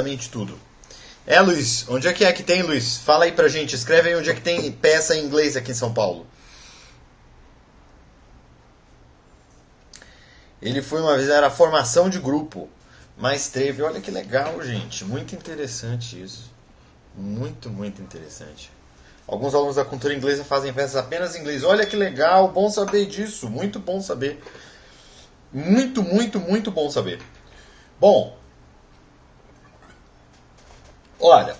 absolutamente tudo. Luiz, onde é que tem, Luiz? Fala aí pra gente, escreve aí onde é que tem peça em inglês aqui em São Paulo. Ele foi uma vez, era formação de grupo, mas teve, olha que legal, gente, muito interessante isso. Muito, muito interessante. Alguns alunos da cultura inglesa fazem peças apenas em inglês. Olha que legal, bom saber disso, muito bom saber. Muito, muito, muito bom saber. Bom, olha,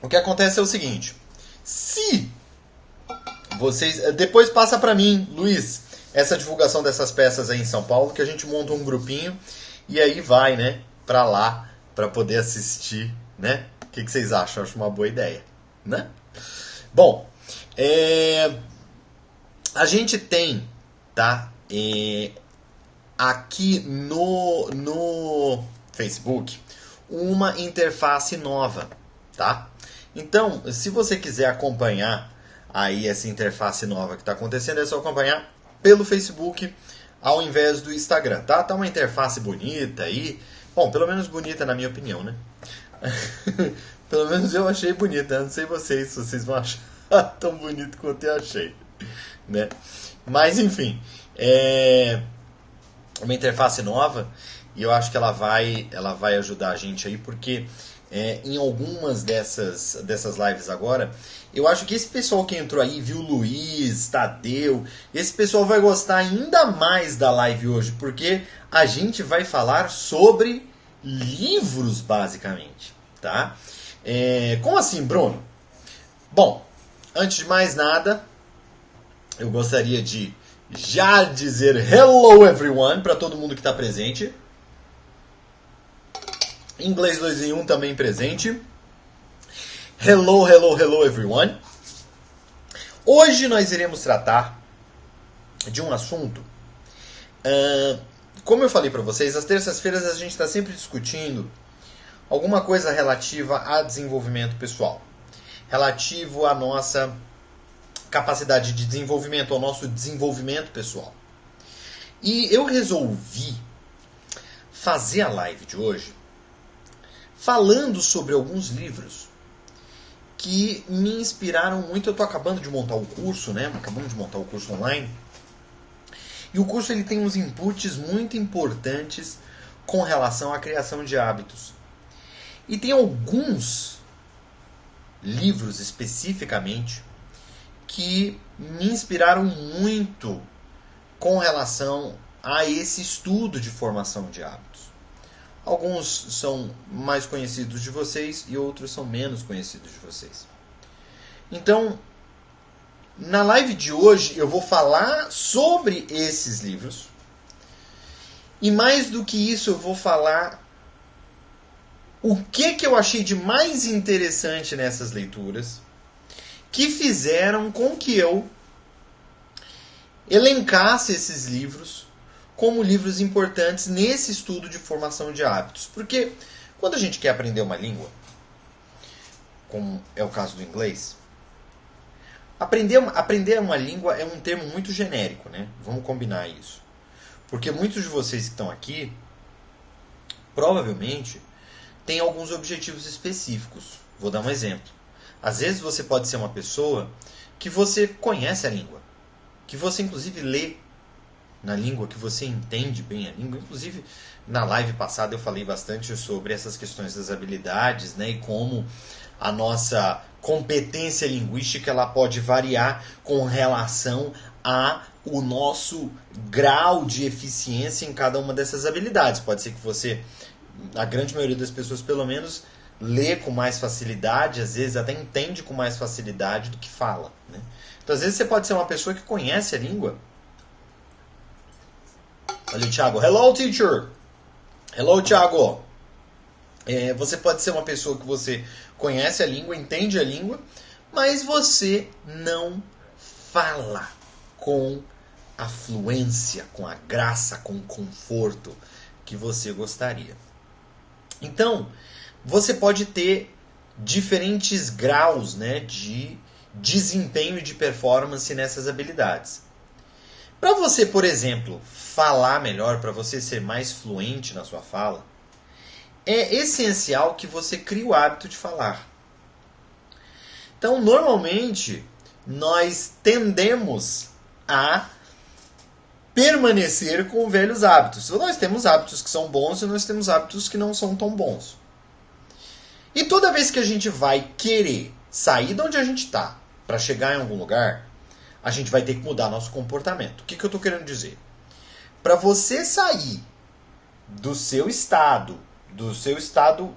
o que acontece é o seguinte. Se vocês... Depois passa pra mim, Luiz, essa divulgação dessas peças aí em São Paulo, que a gente monta um grupinho e aí vai, né, pra lá, pra poder assistir, né? O que vocês acham? Eu acho uma boa ideia, né? Bom, a gente tem, tá, aqui no Facebook uma interface nova, tá? Então, se você quiser acompanhar aí essa interface nova que está acontecendo, é só acompanhar pelo Facebook ao invés do Instagram, tá? Tá uma interface bonita aí. Bom, pelo menos bonita na minha opinião, né? Pelo menos eu achei bonita, eu não sei vocês, se vocês vão achar tão bonito quanto eu achei, né? Mas enfim, é uma interface nova e eu acho que ela vai ajudar a gente aí, porque em algumas dessas lives agora, eu acho que esse pessoal que entrou aí, viu Luiz, Tadeu, esse pessoal vai gostar ainda mais da live hoje, porque a gente vai falar sobre livros, basicamente, tá? Como assim, Bruno? Bom, antes de mais nada, eu gostaria de já dizer hello everyone para todo mundo que está presente. Inglês 2 em 1 também presente. Hello, hello, hello everyone. Hoje nós iremos tratar de um assunto. Como eu falei para vocês, às terças-feiras a gente está sempre discutindo alguma coisa relativa a desenvolvimento pessoal. Relativo à nossa capacidade de desenvolvimento, ao nosso desenvolvimento pessoal. E eu resolvi fazer a live de hoje falando sobre alguns livros que me inspiraram muito. Eu estou acabando de montar o curso, né? Acabamos de montar o curso online. E o curso ele tem uns inputs muito importantes com relação à criação de hábitos. E tem alguns livros especificamente que me inspiraram muito com relação a esse estudo de formação de hábitos. Alguns são mais conhecidos de vocês e outros são menos conhecidos de vocês. Então, na live de hoje eu vou falar sobre esses livros. E mais do que isso, eu vou falar o que eu achei de mais interessante nessas leituras, que fizeram com que eu elencasse esses livros como livros importantes nesse estudo de formação de hábitos. Porque quando a gente quer aprender uma língua, como é o caso do inglês, aprender uma língua é um termo muito genérico, né? Vamos combinar isso. Porque muitos de vocês que estão aqui, provavelmente, têm alguns objetivos específicos. Vou dar um exemplo. Às vezes você pode ser uma pessoa que você conhece a língua, que você inclusive lê na língua, que você entende bem a língua. Inclusive, na live passada eu falei bastante sobre essas questões das habilidades, né, e como a nossa competência linguística ela pode variar com relação a o nosso grau de eficiência em cada uma dessas habilidades. Pode ser que você, a grande maioria das pessoas pelo menos, lê com mais facilidade, às vezes até entende com mais facilidade do que fala, né? Então, às vezes você pode ser uma pessoa que conhece a língua. Olha o Thiago. Hello, teacher! Hello, Thiago! Você pode ser uma pessoa que você conhece a língua, entende a língua, mas você não fala com a fluência, com a graça, com o conforto que você gostaria. Então, você pode ter diferentes graus, né, de desempenho e de performance nessas habilidades. Para você, por exemplo, falar melhor, para você ser mais fluente na sua fala, é essencial que você crie o hábito de falar. Então, normalmente, nós tendemos a permanecer com velhos hábitos. Nós temos hábitos que são bons e nós temos hábitos que não são tão bons. E toda vez que a gente vai querer sair de onde a gente está para chegar em algum lugar, a gente vai ter que mudar nosso comportamento. O que eu estou querendo dizer? Para você sair do seu estado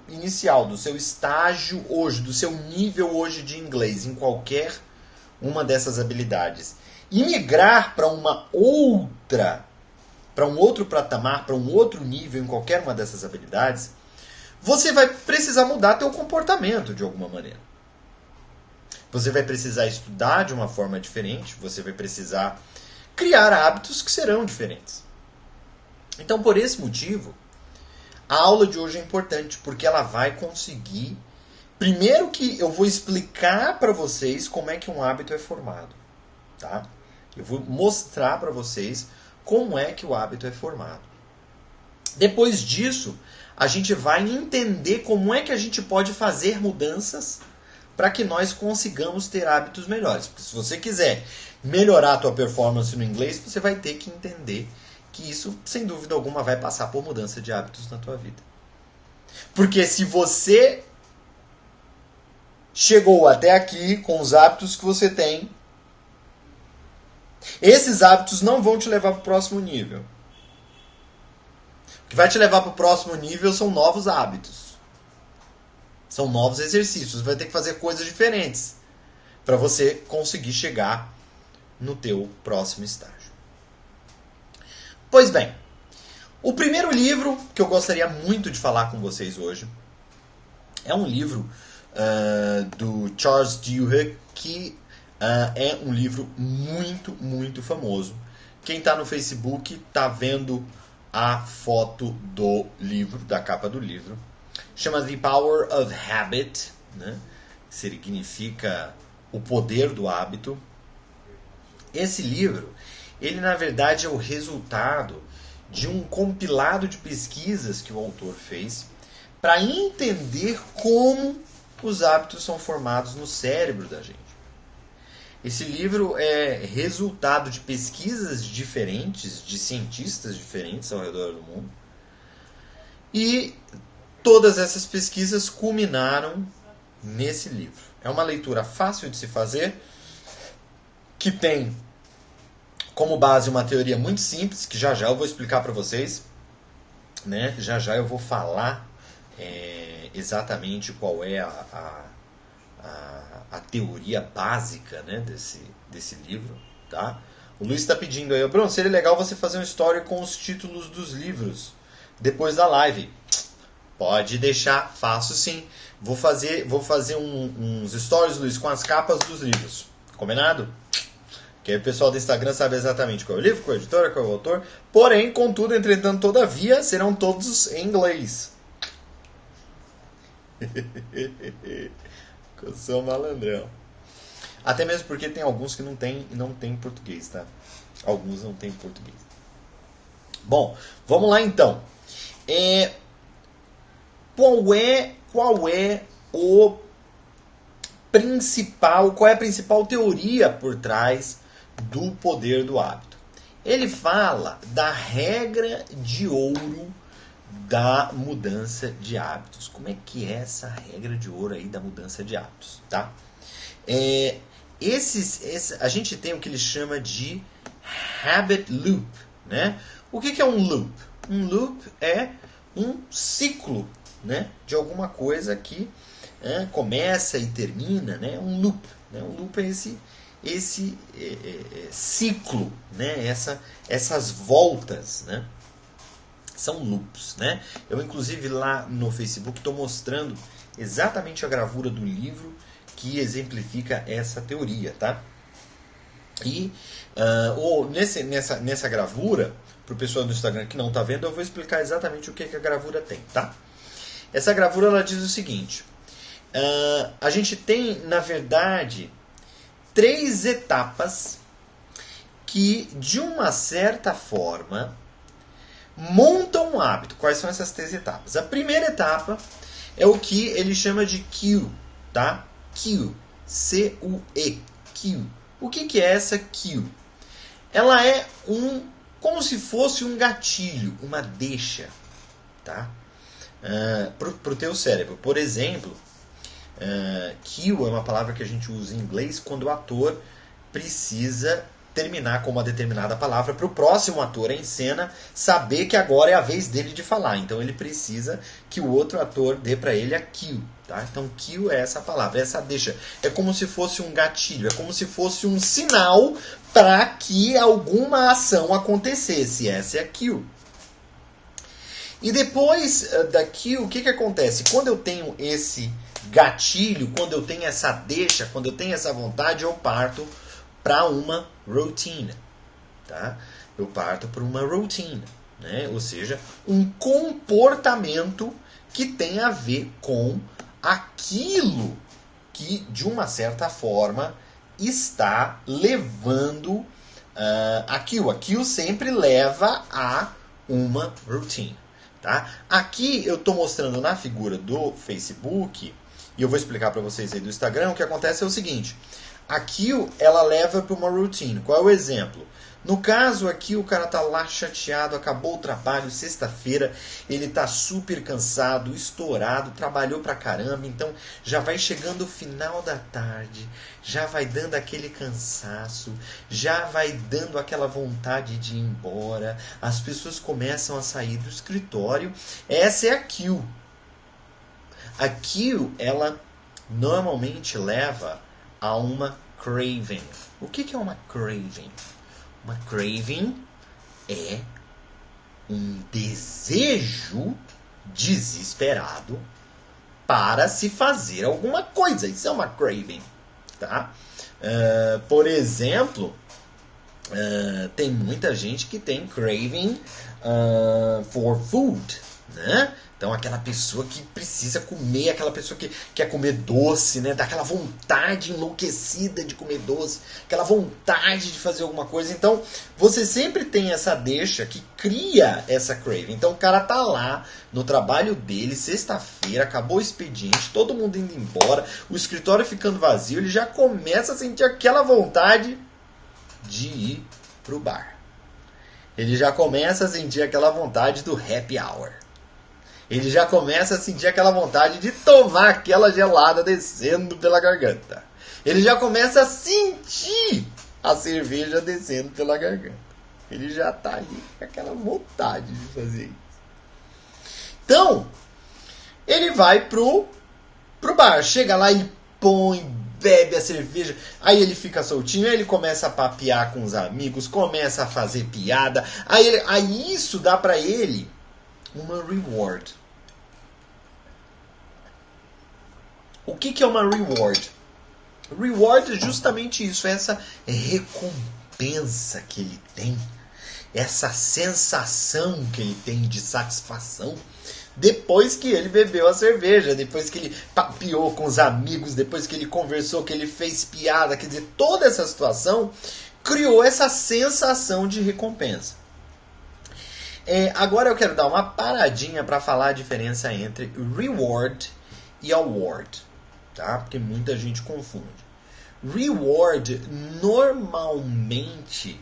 inicial, do seu estágio hoje, do seu nível hoje de inglês, em qualquer uma dessas habilidades, e migrar para um outro patamar, para um outro nível em qualquer uma dessas habilidades, você vai precisar mudar seu comportamento de alguma maneira. Você vai precisar estudar de uma forma diferente, você vai precisar criar hábitos que serão diferentes. Então, por esse motivo, a aula de hoje é importante, porque ela vai conseguir... Primeiro que eu vou explicar para vocês como é que um hábito é formado. Tá? Eu vou mostrar para vocês como é que o hábito é formado. Depois disso, a gente vai entender como é que a gente pode fazer mudanças para que nós consigamos ter hábitos melhores. Porque se você quiser melhorar a tua performance no inglês, você vai ter que entender que isso, sem dúvida alguma, vai passar por mudança de hábitos na tua vida. Porque se você chegou até aqui com os hábitos que você tem, esses hábitos não vão te levar para o próximo nível. O que vai te levar para o próximo nível são novos hábitos. São novos exercícios. Você vai ter que fazer coisas diferentes para você conseguir chegar no teu próximo estágio. Pois bem, o primeiro livro que eu gostaria muito de falar com vocês hoje é um livro do Charles Duhigg, que é um livro muito, muito famoso. Quem está no Facebook está vendo a foto do livro, da capa do livro. Chama The Power of Habit, né? Significa o poder do hábito. Esse livro, ele na verdade é o resultado de um compilado de pesquisas que o autor fez para entender como os hábitos são formados no cérebro da gente. Esse livro é resultado de pesquisas diferentes, de cientistas diferentes ao redor do mundo. E todas essas pesquisas culminaram nesse livro. É uma leitura fácil de se fazer, que tem como base uma teoria muito simples, que já já eu vou explicar para vocês. Né? Já já eu vou falar exatamente qual é a teoria básica, né, desse livro. Tá? O Luiz está pedindo aí, Bruno, seria legal você fazer uma story com os títulos dos livros depois da live. Pode deixar, faço sim. Vou fazer uns stories, Luiz, com as capas dos livros. Combinado? Que aí o pessoal do Instagram sabe exatamente qual é o livro, qual é a editora, qual é o autor. Porém, contudo, entretanto, todavia, serão todos em inglês. Eu sou malandrão. Até mesmo porque tem alguns que não tem português, tá? Alguns não tem português. Bom, vamos lá então. Qual é a principal teoria por trás do poder do hábito? Ele fala da regra de ouro da mudança de hábitos. Como é que é essa regra de ouro aí da mudança de hábitos, tá? A gente tem o que ele chama de habit loop, né? O que é um loop? Um loop é um ciclo, né, de alguma coisa que começa e termina, né? Um loop, né? Um loop é esse ciclo, né? Essas voltas, né? São loops, né? Eu inclusive lá no Facebook estou mostrando exatamente a gravura do livro que exemplifica essa teoria, tá? E nessa gravura, para o pessoal do Instagram que não está vendo, eu vou explicar exatamente o que a gravura tem, tá? Essa gravura ela diz o seguinte: a gente tem, na verdade, 3 etapas que, de uma certa forma, monta um hábito. Quais são essas 3 etapas? A primeira etapa é o que ele chama de cue, tá? Cue, C-U-E, cue. O que é essa cue? Ela é como se fosse um gatilho, uma deixa, tá? Para o teu cérebro. Por exemplo, cue é uma palavra que a gente usa em inglês quando o ator precisa terminar com uma determinada palavra para o próximo ator em cena saber que agora é a vez dele de falar. Então ele precisa que o outro ator dê para ele a cue. Tá? Então cue é essa palavra, essa deixa. É como se fosse um gatilho, é como se fosse um sinal para que alguma ação acontecesse. Essa é a cue. E depois da cue, o que acontece? Quando eu tenho esse gatilho, quando eu tenho essa deixa, quando eu tenho essa vontade, eu parto para uma routine, tá? Eu parto para uma routine, né? Ou seja, um comportamento que tem a ver com aquilo que, de uma certa forma, está levando a cue. A cue sempre leva a uma routine, tá? Aqui eu estou mostrando na figura do Facebook, e eu vou explicar para vocês aí do Instagram, o que acontece é o seguinte. A cue, ela leva para uma routine. Qual é o exemplo? No caso aqui, o cara tá lá chateado, acabou o trabalho, sexta-feira, ele tá super cansado, estourado, trabalhou pra caramba, então já vai chegando o final da tarde, já vai dando aquele cansaço, já vai dando aquela vontade de ir embora, as pessoas começam a sair do escritório. Essa é a cue. A cue, ela normalmente leva a uma craving. O que é uma craving? Uma craving é um desejo desesperado para se fazer alguma coisa. Isso é uma craving, tá? Por exemplo, tem muita gente que tem craving for food, né? Então aquela pessoa que precisa comer, aquela pessoa que quer comer doce, né? Daquela vontade enlouquecida de comer doce, aquela vontade de fazer alguma coisa. Então você sempre tem essa deixa que cria essa craving. Então o cara tá lá no trabalho dele, sexta-feira, acabou o expediente, todo mundo indo embora, o escritório ficando vazio, ele já começa a sentir aquela vontade de ir pro bar. Ele já começa a sentir aquela vontade do happy hour. Ele já começa a sentir aquela vontade de tomar aquela gelada descendo pela garganta. Ele já começa a sentir a cerveja descendo pela garganta. Ele já está ali com aquela vontade de fazer isso. Então, ele vai pro bar. Chega lá, ele põe, bebe a cerveja. Aí ele fica soltinho, aí ele começa a papear com os amigos, começa a fazer piada. Aí isso dá para ele uma reward. O que é uma reward? Reward é justamente isso, essa recompensa que ele tem, essa sensação que ele tem de satisfação depois que ele bebeu a cerveja, depois que ele papeou com os amigos, depois que ele conversou, que ele fez piada, quer dizer, toda essa situação criou essa sensação de recompensa. Agora eu quero dar uma paradinha para falar a diferença entre reward e award, tá? Porque muita gente confunde. Reward normalmente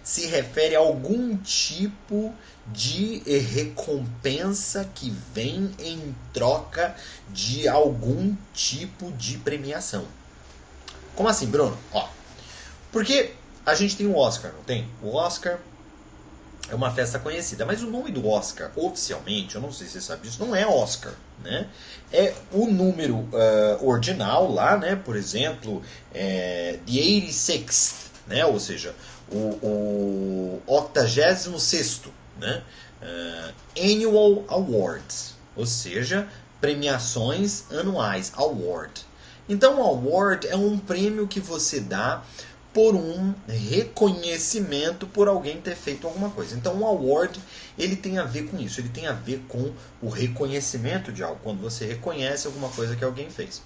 se refere a algum tipo de recompensa que vem em troca de algum tipo de premiação. Como assim, Bruno? Porque a gente tem o Oscar, não tem? O Oscar é uma festa conhecida, mas o nome do Oscar, oficialmente, eu não sei se você sabe disso, não é Oscar, né? É o número ordinal lá, né? Por exemplo, the 86th, né? Ou seja, o 86º, né? Annual Awards, ou seja, premiações anuais, award. Então, o award é um prêmio que você dá por um reconhecimento por alguém ter feito alguma coisa. Então, o award, ele tem a ver com isso. Ele tem a ver com o reconhecimento de algo. Quando você reconhece alguma coisa que alguém fez.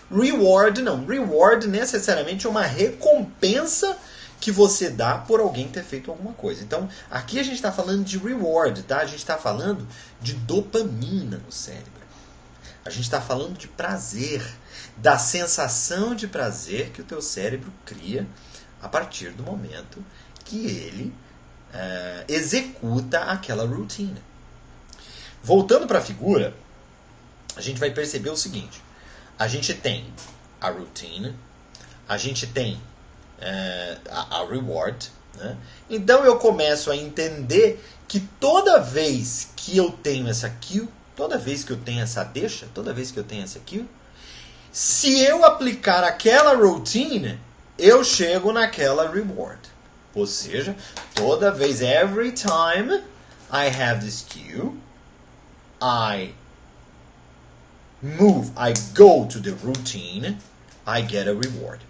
Reward, não. Reward, necessariamente, é uma recompensa que você dá por alguém ter feito alguma coisa. Então, aqui a gente está falando de reward, tá? A gente está falando de dopamina no cérebro. A gente está falando de prazer, da sensação de prazer que o teu cérebro cria a partir do momento que ele executa aquela rotina. Voltando para a figura, a gente vai perceber o seguinte. A gente tem a routine, a gente tem a reward. Né? Então eu começo a entender que toda vez que eu tenho essa cue, toda vez que eu tenho essa deixa, toda vez que eu tenho essa cue, se eu aplicar aquela routine, eu chego naquela reward. Ou seja, toda vez, every time I have this cue, I go to the routine, I get a reward.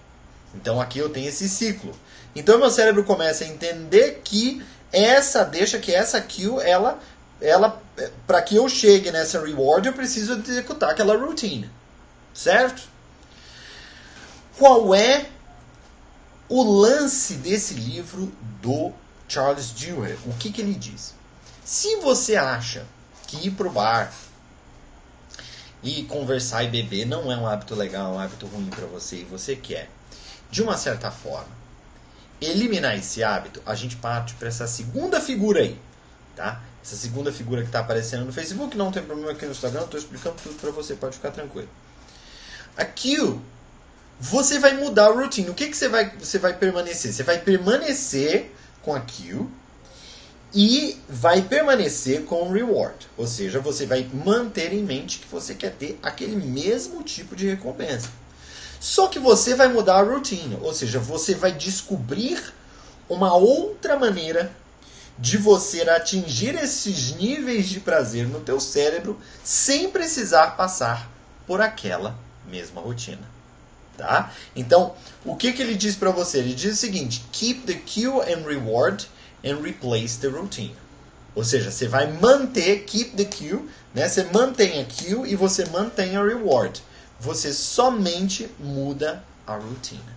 Então aqui eu tenho esse ciclo. Então meu cérebro começa a entender que essa deixa, que essa cue, ela para que eu chegue nessa reward, eu preciso executar aquela routine. Certo? Qual é o lance desse livro do Charles Duhigg? O que ele diz? Se você acha que ir pro bar e conversar e beber não é um hábito legal, é um hábito ruim para você e você quer, de uma certa forma, eliminar esse hábito, a gente parte para essa segunda figura aí, tá? Essa segunda figura que está aparecendo no Facebook, não tem problema aqui no Instagram, estou explicando tudo para você, pode ficar tranquilo. Aqui, você vai mudar a routine. O que você vai permanecer? Você vai permanecer com a cue e vai permanecer com o reward. Ou seja, você vai manter em mente que você quer ter aquele mesmo tipo de recompensa. Só que você vai mudar a routine. Ou seja, você vai descobrir uma outra maneira de você atingir esses níveis de prazer no teu cérebro sem precisar passar por aquela mesma rotina. Tá? Então, o que ele diz para você? Ele diz o seguinte: keep the cue and reward and replace the routine. Ou seja, você vai manter, keep the cue, né? Você mantém a cue e você mantém a reward. Você somente muda a rotina.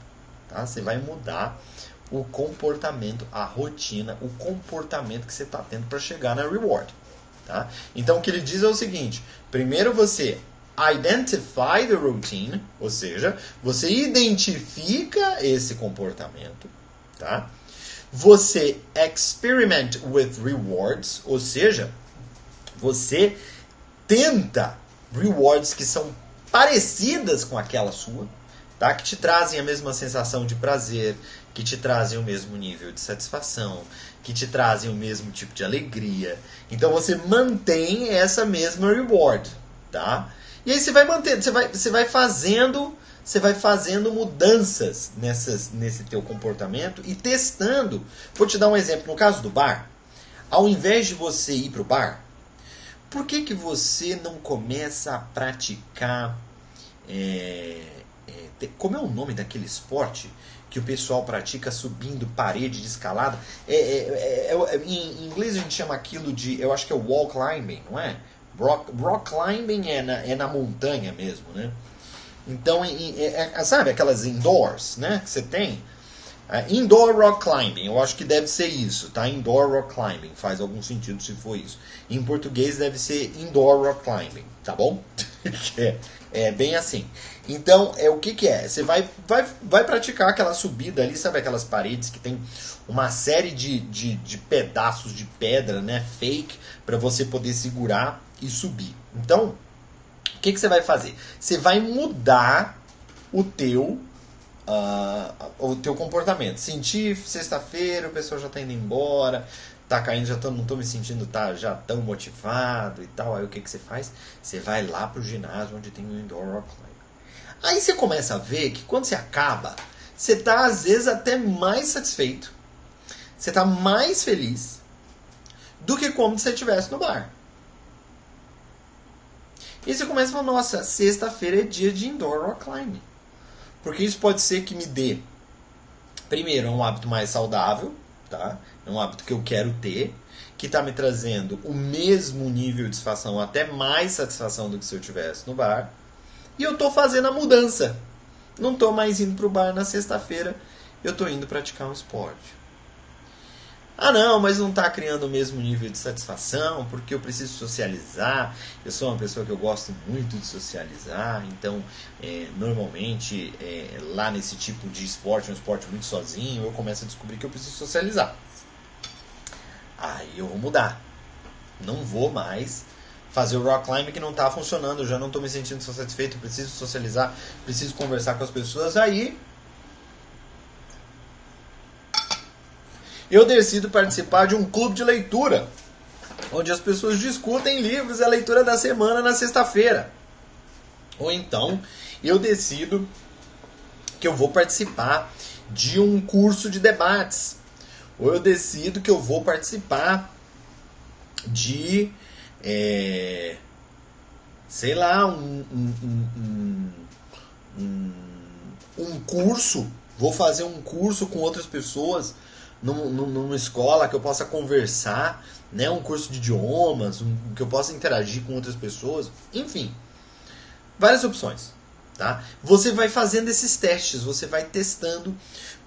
Tá? Você vai mudar o comportamento, a rotina, o comportamento que você está tendo para chegar na reward. Tá? Então, o que ele diz é o seguinte: primeiro você identify the routine, ou seja, você identifica esse comportamento, tá? Você experiment with rewards, ou seja, você tenta rewards que são parecidas com aquela sua, tá? Que te trazem a mesma sensação de prazer, que te trazem o mesmo nível de satisfação, que te trazem o mesmo tipo de alegria. Então você mantém essa mesma reward, tá? E aí você vai mantendo, você vai fazendo mudanças nesse teu comportamento e testando. Vou te dar um exemplo. No caso do bar, ao invés de você ir para o bar, por que você não começa a praticar... como é o nome daquele esporte que o pessoal pratica subindo parede de escalada? Em inglês a gente chama aquilo de... Eu acho que é o wall climbing, não é? Rock climbing é na montanha mesmo, né? Então, sabe aquelas indoors, né? Que você tem? Indoor rock climbing, eu acho que deve ser isso, tá? Indoor rock climbing, faz algum sentido se for isso. Em português deve ser indoor rock climbing, tá bom? É bem assim. Então, o que é? Você vai praticar aquela subida ali, sabe aquelas paredes que tem uma série de pedaços de pedra, né? Fake, para você poder segurar e subir. Então, o que você vai fazer? Você vai mudar o teu comportamento. Sentir sexta-feira, o pessoal já está indo embora, tá caindo, não estou me sentindo já tão motivado e tal. Aí o que você faz? Você vai lá pro ginásio onde tem o indoor rock climbing. Aí você começa a ver que quando você acaba, você está às vezes até mais satisfeito, você está mais feliz do que como se você estivesse no bar. E você começa a falar: nossa, sexta-feira é dia de indoor rock climbing. Porque isso pode ser que me dê, primeiro, um hábito mais saudável, tá? É um hábito que eu quero ter, que está me trazendo o mesmo nível de satisfação, até mais satisfação do que se eu estivesse no bar. E eu estou fazendo a mudança. Não estou mais indo para o bar na sexta-feira eu estou indo praticar um esporte. Ah não, mas não está criando o mesmo nível de satisfação, porque eu preciso socializar, eu sou uma pessoa que eu gosto muito de socializar, então normalmente lá nesse tipo de esporte, um esporte muito sozinho, eu começo a descobrir que eu preciso socializar. Aí eu vou mudar, não vou mais fazer o rock climb que não está funcionando, eu já não estou me sentindo satisfeito, preciso socializar, preciso conversar com as pessoas, aí eu decido participar de um clube de leitura, onde as pessoas discutem livros e a leitura da semana na sexta-feira. Ou então, eu decido que eu vou participar de um curso de debates. Ou eu decido que eu vou participar de, sei lá, um curso. Vou fazer um curso com outras pessoas numa escola que eu possa conversar, né? Um curso de idiomas, que eu possa interagir com outras pessoas, enfim, várias opções, tá? Você vai fazendo esses testes, você vai testando,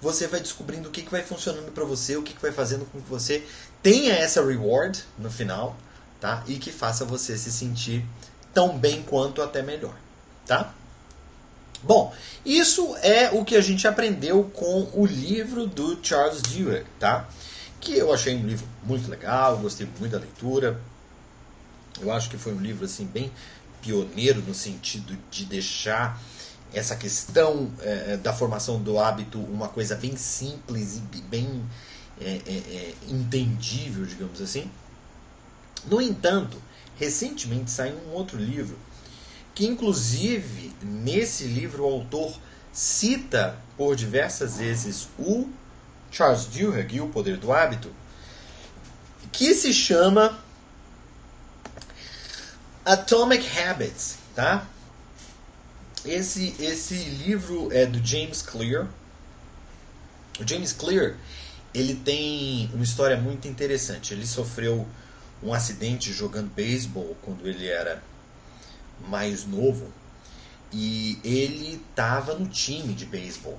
você vai descobrindo o que vai funcionando para você, o que vai fazendo com que você tenha essa reward no final, tá? E que faça você se sentir tão bem quanto até melhor, tá? Bom, isso é o que a gente aprendeu com o livro do Charles Duhigg, tá? Que eu achei um livro muito legal, gostei muito da leitura. Eu acho que foi um livro assim bem pioneiro no sentido de deixar essa questão da formação do hábito uma coisa bem simples e bem entendível, digamos assim. No entanto, recentemente saiu um outro livro que inclusive nesse livro o autor cita por diversas vezes o Charles Duhigg e o Poder do Hábito, que se chama Atomic Habits, tá? Esse livro é do James Clear. O James Clear, ele tem uma história muito interessante. Ele sofreu um acidente jogando beisebol quando ele era mais novo, e ele estava no time de beisebol,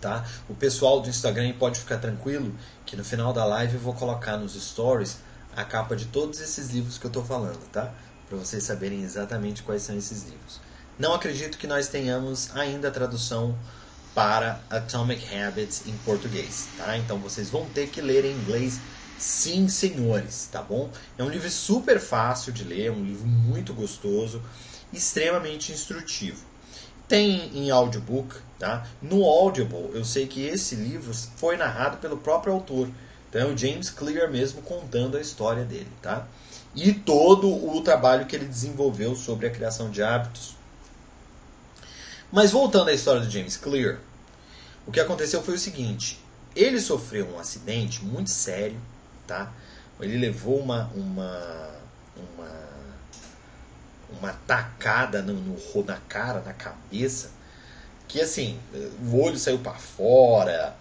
tá? O pessoal do Instagram pode ficar tranquilo que no final da live eu vou colocar nos stories a capa de todos esses livros que eu estou falando, tá? Para vocês saberem exatamente quais são esses livros. Não acredito que nós tenhamos ainda a tradução para Atomic Habits em português, tá? Então vocês vão ter que ler em inglês. Sim, senhores, tá bom? É um livro super fácil de ler, é um livro muito gostoso, extremamente instrutivo. Tem em audiobook, tá? No Audible, eu sei que esse livro foi narrado pelo próprio autor. Então é o James Clear mesmo contando a história dele, tá? E todo o trabalho que ele desenvolveu sobre a criação de hábitos. Mas voltando à história do James Clear, o que aconteceu foi o seguinte: ele sofreu um acidente muito sério, tá? Ele levou uma tacada na cara, na cabeça, que assim, o olho saiu para fora,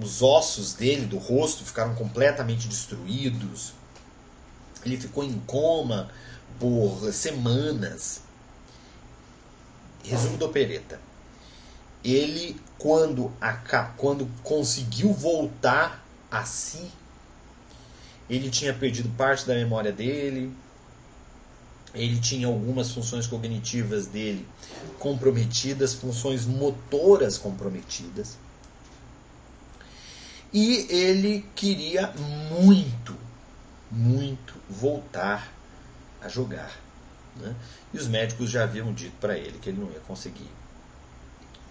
os ossos dele, do rosto, ficaram completamente destruídos. Ele ficou em coma por semanas. Resumo da opereta: ele, quando conseguiu voltar a si, ele tinha perdido parte da memória dele, ele tinha algumas funções cognitivas dele comprometidas, funções motoras comprometidas, e ele queria muito, muito voltar a jogar, né? E os médicos já haviam dito para ele que ele não ia conseguir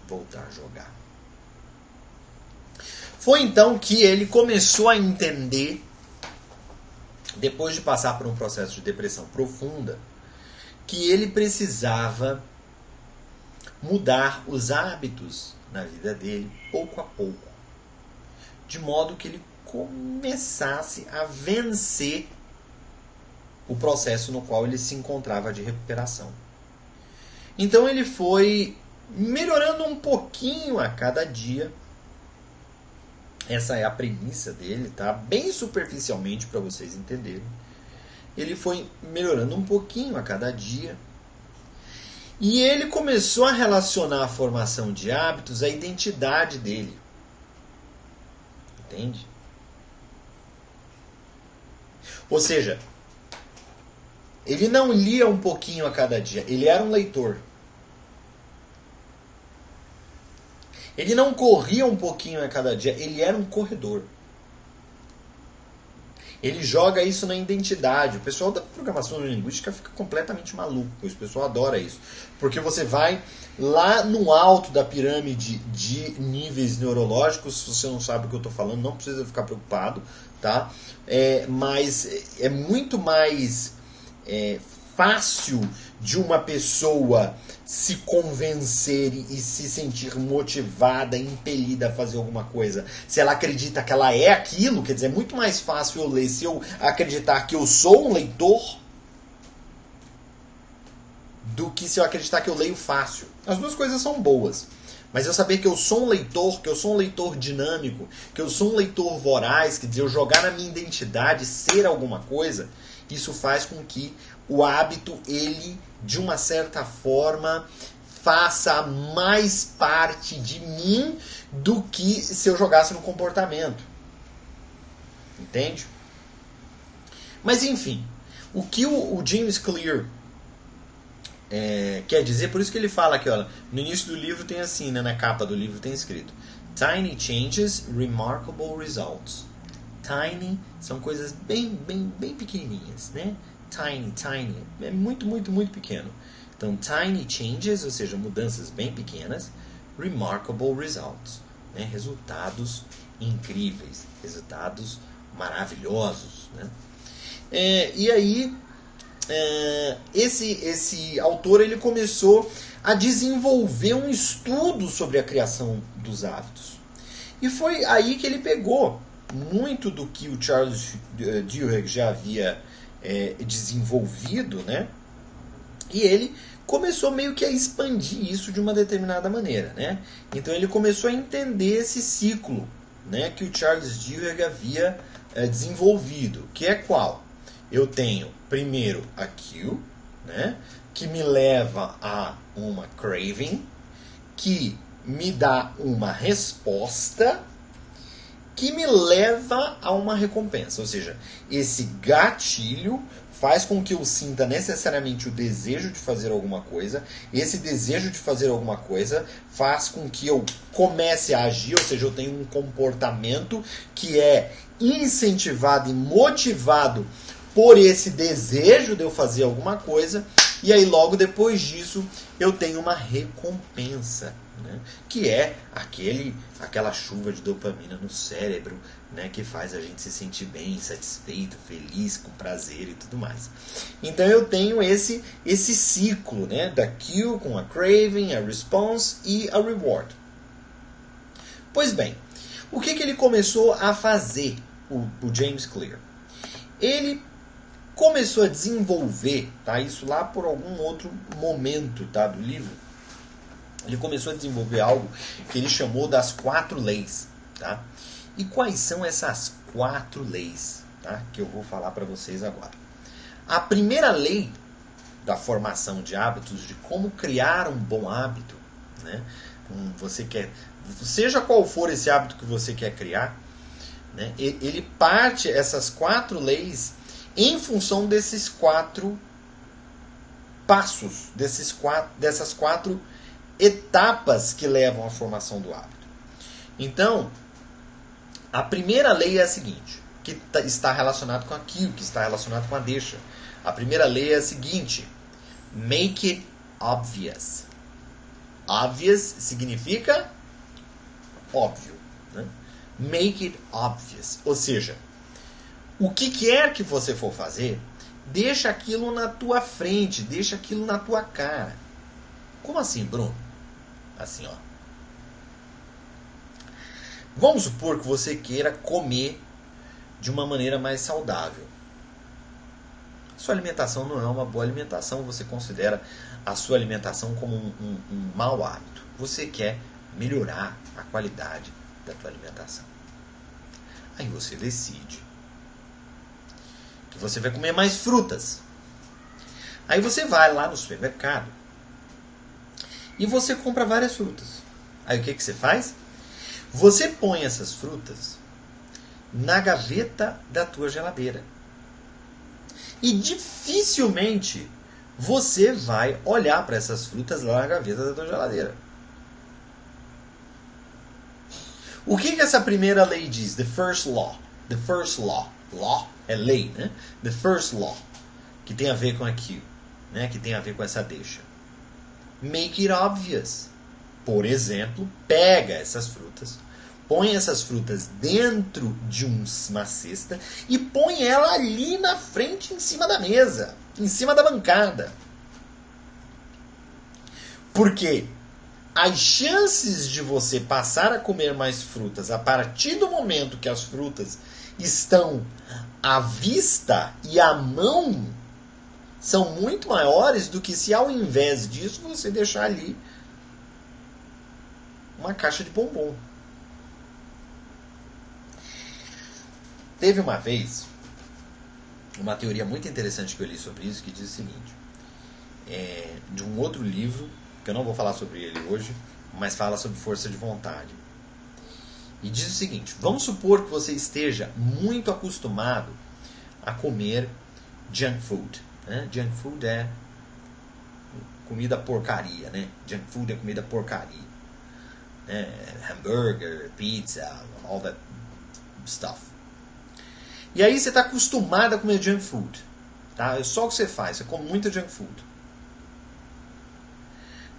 voltar a jogar. Foi então que ele começou a entender, depois de passar por um processo de depressão profunda, que ele precisava mudar os hábitos na vida dele pouco a pouco, de modo que ele começasse a vencer o processo no qual ele se encontrava de recuperação. Então ele foi melhorando um pouquinho a cada dia. Essa é a premissa dele, tá? Bem superficialmente para vocês entenderem. Ele foi melhorando um pouquinho a cada dia. E ele começou a relacionar a formação de hábitos à identidade dele. Entende? Ou seja, ele não lia um pouquinho a cada dia, ele era um leitor. Ele não corria um pouquinho a cada dia, ele era um corredor. Ele joga isso na identidade. O pessoal da programação linguística fica completamente maluco. O pessoal adora isso. Porque você vai lá no alto da pirâmide de níveis neurológicos. Se você não sabe o que eu estou falando, não precisa ficar preocupado. Tá? Mas é muito mais fácil de uma pessoa se convencer e se sentir motivada, impelida a fazer alguma coisa. Se ela acredita que ela é aquilo, quer dizer, é muito mais fácil eu ler se eu acreditar que eu sou um leitor do que se eu acreditar que eu leio fácil. As duas coisas são boas. Mas eu saber que eu sou um leitor, que eu sou um leitor dinâmico, que eu sou um leitor voraz, quer dizer, eu jogar na minha identidade, ser alguma coisa, isso faz com que o hábito, ele, de uma certa forma, faça mais parte de mim do que se eu jogasse no comportamento. Entende? Mas, enfim, o que o James Clear quer dizer, por isso que ele fala aqui, ó, no início do livro tem assim, né, na capa do livro tem escrito Tiny Changes, Remarkable Results. Tiny são coisas bem pequenininhas, né? Tiny, é muito pequeno. Então, tiny changes, ou seja, mudanças bem pequenas, remarkable results, né? Resultados incríveis, resultados maravilhosos, né? E aí, esse autor ele começou a desenvolver um estudo sobre a criação dos hábitos. E foi aí que ele pegou muito do que o Charles Duhigg já havia desenvolvido, né? E ele começou meio que a expandir isso de uma determinada maneira, né? Então ele começou a entender esse ciclo, né, que o Charles Duhigg havia desenvolvido, que é qual? Eu tenho primeiro a cue, né, que me leva a uma craving, que me dá uma resposta, que me leva a uma recompensa. Ou seja, esse gatilho faz com que eu sinta necessariamente o desejo de fazer alguma coisa. Esse desejo de fazer alguma coisa faz com que eu comece a agir, ou seja, eu tenho um comportamento que é incentivado e motivado por esse desejo de eu fazer alguma coisa. E aí logo depois disso eu tenho uma recompensa, né? Que é aquela chuva de dopamina no cérebro, né? Que faz a gente se sentir bem, satisfeito, feliz, com prazer e tudo mais. Então eu tenho esse ciclo, né? Da cue com a craving, a response e a reward. Pois bem, o que ele começou a fazer, o James Clear? Ele começou a desenvolver, tá? Isso lá por algum outro momento, tá, do livro. Ele começou a desenvolver algo que ele chamou das 4 leis, tá? E quais são essas 4 leis, tá? Que eu vou falar para vocês agora. A primeira lei da formação de hábitos, de como criar um bom hábito, né? Você quer, seja qual for esse hábito que você quer criar, né? Ele parte essas 4 leis em função desses 4 passos, dessas 4 etapas que levam à formação do hábito. Então, a primeira lei é a seguinte, que está relacionado com aquilo, que está relacionado com a deixa. A primeira lei é a seguinte: make it obvious. Obvious significa óbvio, né? Make it obvious, ou seja, o que quer que você for fazer, deixa aquilo na tua frente, deixa aquilo na tua cara. Como assim, Bruno? Assim, ó. Vamos supor que você queira comer de uma maneira mais saudável. Sua alimentação não é uma boa alimentação, você considera a sua alimentação como um mau hábito. Você quer melhorar a qualidade da tua alimentação. Aí você decide que você vai comer mais frutas. Aí você vai lá no supermercado e você compra várias frutas. Aí o que você faz? Você põe essas frutas na gaveta da tua geladeira. E dificilmente você vai olhar para essas frutas lá na gaveta da tua geladeira. O que essa primeira lei diz? The first law. The first law. Law é lei, né? The first law. Que tem a ver com aquilo. Né? Que tem a ver com essa deixa. Make it obvious. Por exemplo, pega essas frutas, põe essas frutas dentro de uma cesta e põe ela ali na frente, em cima da mesa, em cima da bancada. Porque as chances de você passar a comer mais frutas a partir do momento que as frutas estão à vista e à mão são muito maiores do que se ao invés disso você deixar ali uma caixa de bombom. Teve uma vez uma teoria muito interessante que eu li sobre isso, que diz o seguinte, de um outro livro, que eu não vou falar sobre ele hoje, mas fala sobre força de vontade. E diz o seguinte, vamos supor que você esteja muito acostumado a comer junk food. Né? Junk food é comida porcaria, né? Junk food é comida porcaria. Hambúrguer, pizza, all that stuff. E aí você está acostumado a comer junk food. Tá? É só o que você faz, você come muito junk food.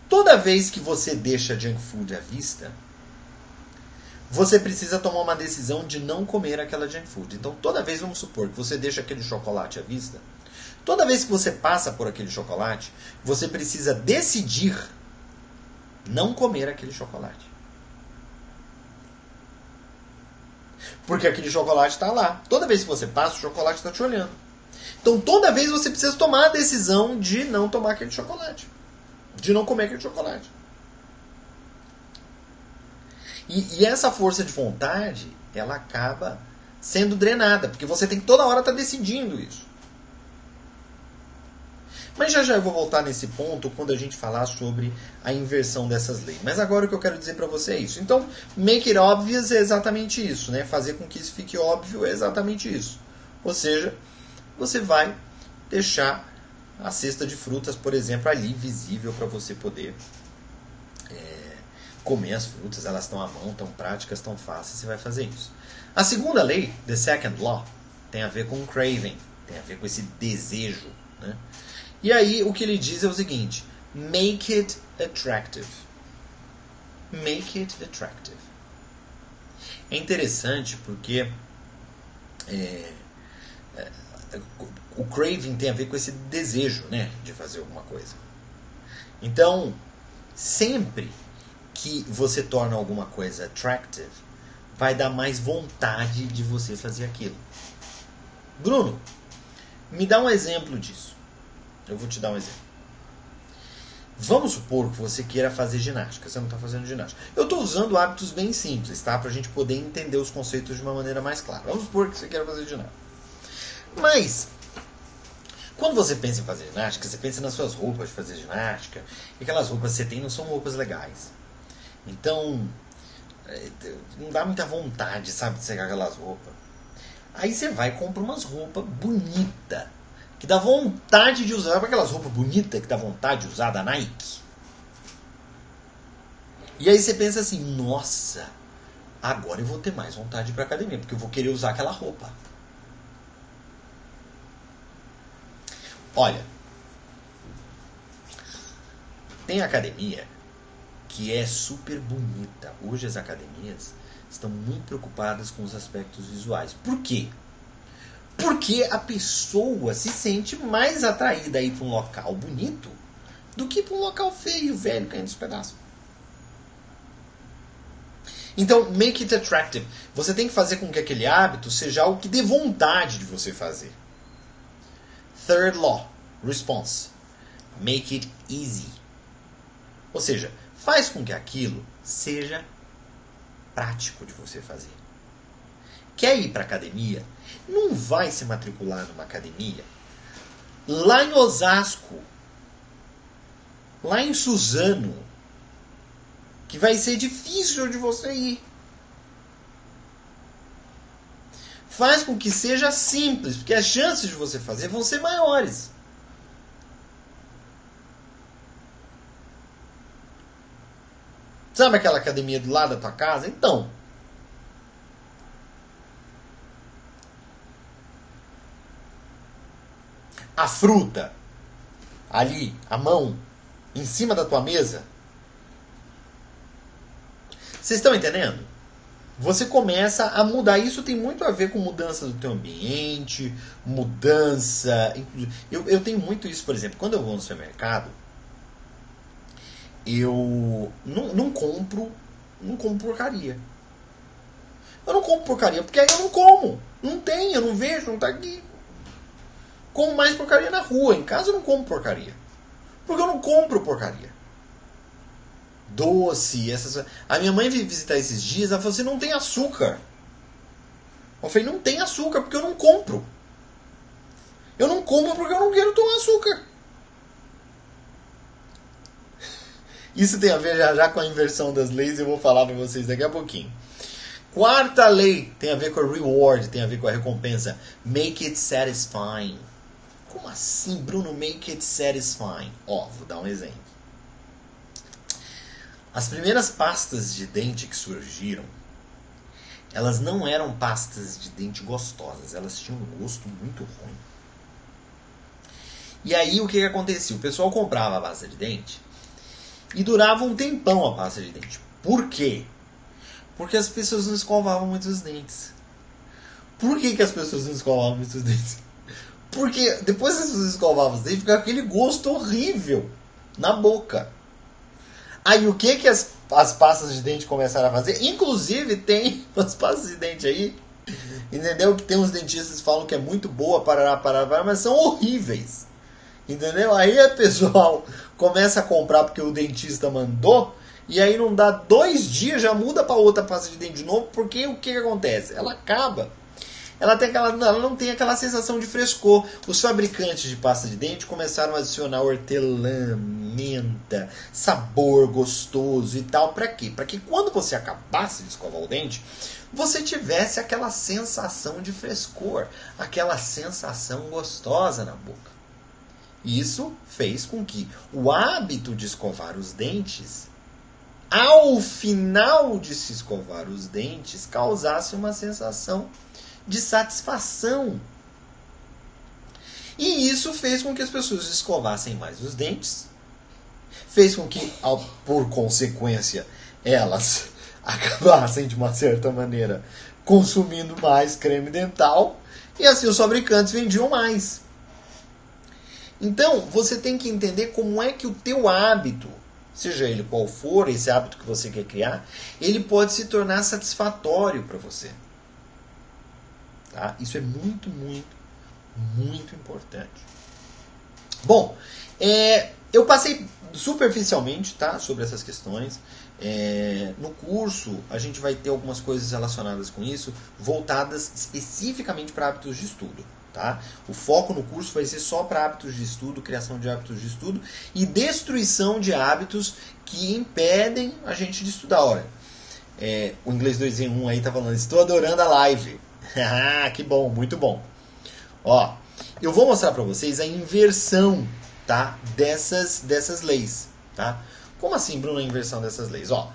Toda vez que você deixa junk food à vista, você precisa tomar uma decisão de não comer aquela junk food. Então toda vez, vamos supor que você deixa aquele chocolate à vista, toda vez que você passa por aquele chocolate, você precisa decidir não comer aquele chocolate. Porque aquele chocolate está lá. Toda vez que você passa, o chocolate está te olhando. Então, toda vez você precisa tomar a decisão de não tomar aquele chocolate. De não comer aquele chocolate. E essa força de vontade, ela acaba sendo drenada. Porque você tem que toda hora estar decidindo isso. Mas já eu vou voltar nesse ponto quando a gente falar sobre a inversão dessas leis. Mas agora o que eu quero dizer para você é isso. Então, make it obvious é exatamente isso. Né? Fazer com que isso fique óbvio é exatamente isso. Ou seja, você vai deixar a cesta de frutas, por exemplo, ali visível para você poder comer as frutas. Elas estão à mão, estão práticas, estão fáceis. Você vai fazer isso. A segunda lei, the second law, tem a ver com craving. Tem a ver com esse desejo. Né? E aí o que ele diz é o seguinte, make it attractive. Make it attractive. É interessante porque o craving tem a ver com esse desejo, né, de fazer alguma coisa. Então, sempre que você torna alguma coisa attractive, vai dar mais vontade de você fazer aquilo. Bruno, me dá um exemplo disso. Eu vou te dar um exemplo. Vamos supor que você queira fazer ginástica. Você não está fazendo ginástica. Eu estou usando hábitos bem simples, tá? Para a gente poder entender os conceitos de uma maneira mais clara. Vamos supor que você queira fazer ginástica. Mas, quando você pensa em fazer ginástica, você pensa nas suas roupas de fazer ginástica. E aquelas roupas que você tem não são roupas legais. Então, não dá muita vontade, sabe, de pegar aquelas roupas. Aí você vai e compra umas roupas bonitas. Que dá vontade de usar. Sabe aquelas roupas bonitas que dá vontade de usar da Nike? E aí você pensa assim, nossa, agora eu vou ter mais vontade de ir pra academia, porque eu vou querer usar aquela roupa. Olha, tem academia que é super bonita. Hoje as academias estão muito preocupadas com os aspectos visuais. Por quê? Porque a pessoa se sente mais atraída a ir para um local bonito do que para um local feio, velho, caindo dos pedaços. Então, make it attractive. Você tem que fazer com que aquele hábito seja algo que dê vontade de você fazer. Third law, response. Make it easy. Ou seja, faz com que aquilo seja prático de você fazer. Quer ir para a academia? Não vai se matricular numa academia lá em Osasco, lá em Suzano, que vai ser difícil de você ir. Faz com que seja simples, porque as chances de você fazer vão ser maiores. Sabe aquela academia do lado da tua casa? Então, a fruta ali, a mão, em cima da tua mesa. Vocês estão entendendo? Você começa a mudar. Isso tem muito a ver com mudança do teu ambiente, mudança. Eu tenho muito isso, por exemplo, quando eu vou no supermercado, eu não compro porcaria. Eu não compro porcaria, porque aí eu não como. Não tem, eu não vejo, não tá aqui. Como mais porcaria na rua. Em casa eu não como porcaria. Porque eu não compro porcaria. Doce, essas... A minha mãe veio visitar esses dias, ela falou assim, não tem açúcar. Eu falei, não tem açúcar porque eu não compro. Eu não como porque eu não quero tomar açúcar. Isso tem a ver já com a inversão das leis, eu vou falar para vocês daqui a pouquinho. Quarta lei tem a ver com a reward, tem a ver com a recompensa. Make it satisfying. Como assim, Bruno? Make it satisfying. Ó, vou dar um exemplo. As primeiras pastas de dente que surgiram, elas não eram pastas de dente gostosas, elas tinham um gosto muito ruim. E aí o que acontecia? O pessoal comprava a pasta de dente e durava um tempão a pasta de dente. Por quê? Porque as pessoas não escovavam muito os dentes. Por que as pessoas não escovavam muito os dentes? Porque depois que as pessoas escovavam os dentes, ficava aquele gosto horrível na boca. Aí o que as pastas de dente começaram a fazer? Inclusive tem umas pastas de dente aí, entendeu? Que tem uns dentistas que falam que é muito boa, mas são horríveis. Entendeu? Aí o pessoal começa a comprar porque o dentista mandou, e aí não dá 2 dias, já muda para outra pasta de dente de novo, porque o que acontece? Ela acaba. Ela não tem aquela sensação de frescor. Os fabricantes de pasta de dente começaram a adicionar hortelã, menta, sabor gostoso e tal. Para quê? Para que quando você acabasse de escovar o dente, você tivesse aquela sensação de frescor, aquela sensação gostosa na boca. Isso fez com que o hábito de escovar os dentes, ao final de se escovar os dentes, causasse uma sensação de satisfação. E isso fez com que as pessoas escovassem mais os dentes, fez com que, por consequência, elas acabassem, de uma certa maneira, consumindo mais creme dental, e assim os fabricantes vendiam mais. Então, você tem que entender como é que o teu hábito, seja ele qual for, esse hábito que você quer criar, ele pode se tornar satisfatório para você. Tá? Isso é muito, muito, muito importante. Bom, eu passei superficialmente, tá, sobre essas questões. No curso, a gente vai ter algumas coisas relacionadas com isso, voltadas especificamente para hábitos de estudo. Tá? O foco no curso vai ser só para hábitos de estudo, criação de hábitos de estudo e destruição de hábitos que impedem a gente de estudar. Olha, o Inglês 2 em 1 aí tá falando, estou adorando a live. Que bom, muito bom. Ó, eu vou mostrar para vocês a inversão, tá, dessas leis. Tá? Como assim, Bruno, a inversão dessas leis? Ó,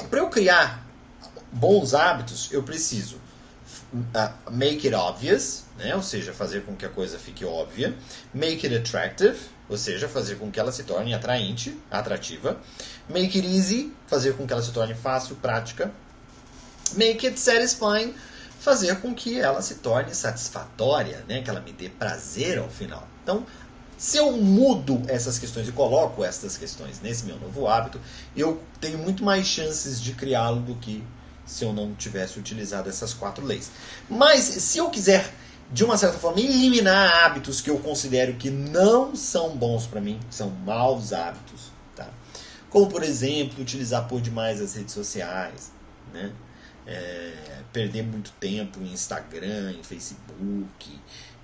para eu criar bons hábitos, eu preciso make it obvious, né? Ou seja, fazer com que a coisa fique óbvia. Make it attractive, ou seja, fazer com que ela se torne atraente, atrativa. Make it easy, fazer com que ela se torne fácil, prática. Make it satisfying, fazer com que ela se torne satisfatória, né? Que ela me dê prazer ao final. Então, se eu mudo essas questões e coloco essas questões nesse meu novo hábito, eu tenho muito mais chances de criá-lo do que se eu não tivesse utilizado essas 4 leis. Mas se eu quiser, de uma certa forma, eliminar hábitos que eu considero que não são bons para mim, que são maus hábitos, tá? Como, por exemplo, utilizar por demais as redes sociais, né? Perder muito tempo em Instagram, em Facebook,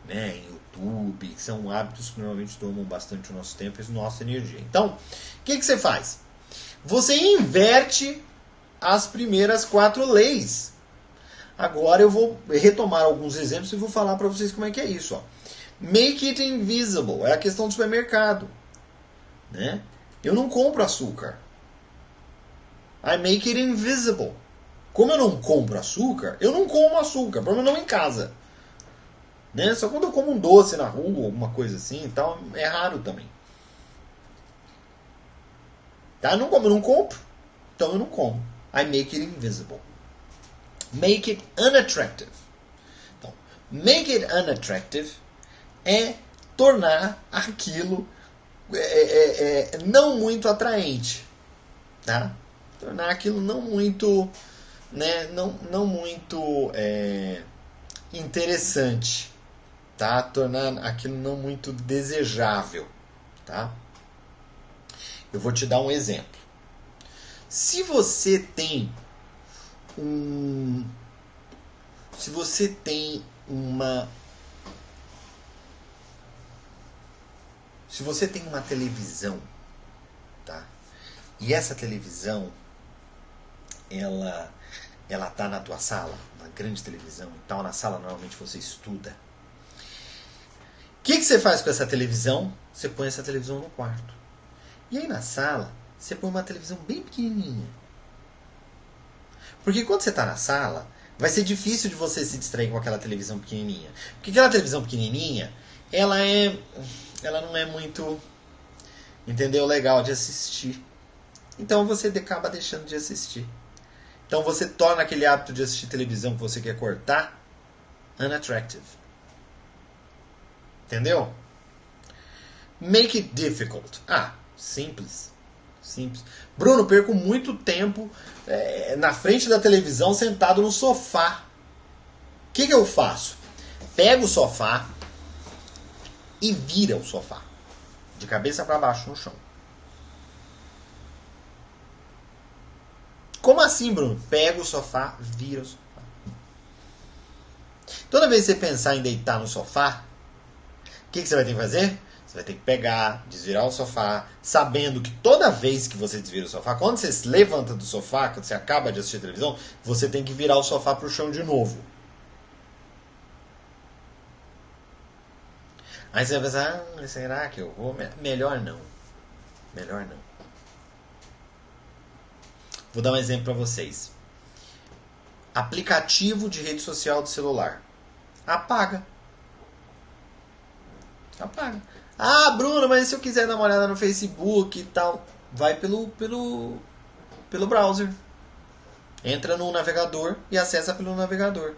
né? Em YouTube, que são hábitos que normalmente tomam bastante o nosso tempo e a nossa energia. Então, o que você faz? Você inverte as primeiras 4 leis. Agora eu vou retomar alguns exemplos e vou falar para vocês como é que é isso. Ó. Make it invisible. É a questão do supermercado. Né? Eu não compro açúcar. I make it invisible. Como eu não compro açúcar, eu não como açúcar. Pelo menos não em casa. Né? Só quando eu como um doce na rua, alguma coisa assim e tal, é raro também. Tá? Eu não compro. Então eu não como. I make it invisible. Make it unattractive. Então, make it unattractive é tornar aquilo não muito atraente. Tá? Tornar aquilo não muito, né, não muito interessante. Tá? Tornar aquilo não muito desejável. Tá? Eu vou te dar um exemplo. Se você tem uma televisão, tá? E essa televisão ela tá na tua sala, uma grande televisão e tal, na sala normalmente você estuda. O que você faz com essa televisão? Você põe essa televisão no quarto. E aí na sala, você põe uma televisão bem pequenininha. Porque quando você está na sala, vai ser difícil de você se distrair com aquela televisão pequenininha. Porque aquela televisão pequenininha, ela não é muito, entendeu, legal de assistir. Então você acaba deixando de assistir. Então você torna aquele hábito de assistir televisão que você quer cortar unattractive. Entendeu? Make it difficult. Simples. Simples. Bruno, perco muito tempo na frente da televisão sentado no sofá. O que eu faço? Pego o sofá e vira o sofá. De cabeça para baixo no chão. Como assim, Bruno? Pega o sofá, vira o sofá. Toda vez que você pensar em deitar no sofá, o que você vai ter que fazer? Você vai ter que pegar, desvirar o sofá, sabendo que toda vez que você desvira o sofá, quando você se levanta do sofá, quando você acaba de assistir televisão, você tem que virar o sofá para o chão de novo. Aí você vai pensar, será que eu vou? Melhor não. Melhor não. Vou dar um exemplo para vocês. Aplicativo de rede social do celular. Apaga. Bruno, mas se eu quiser dar uma olhada no Facebook e tal, vai pelo browser. Entra no navegador e acessa pelo navegador.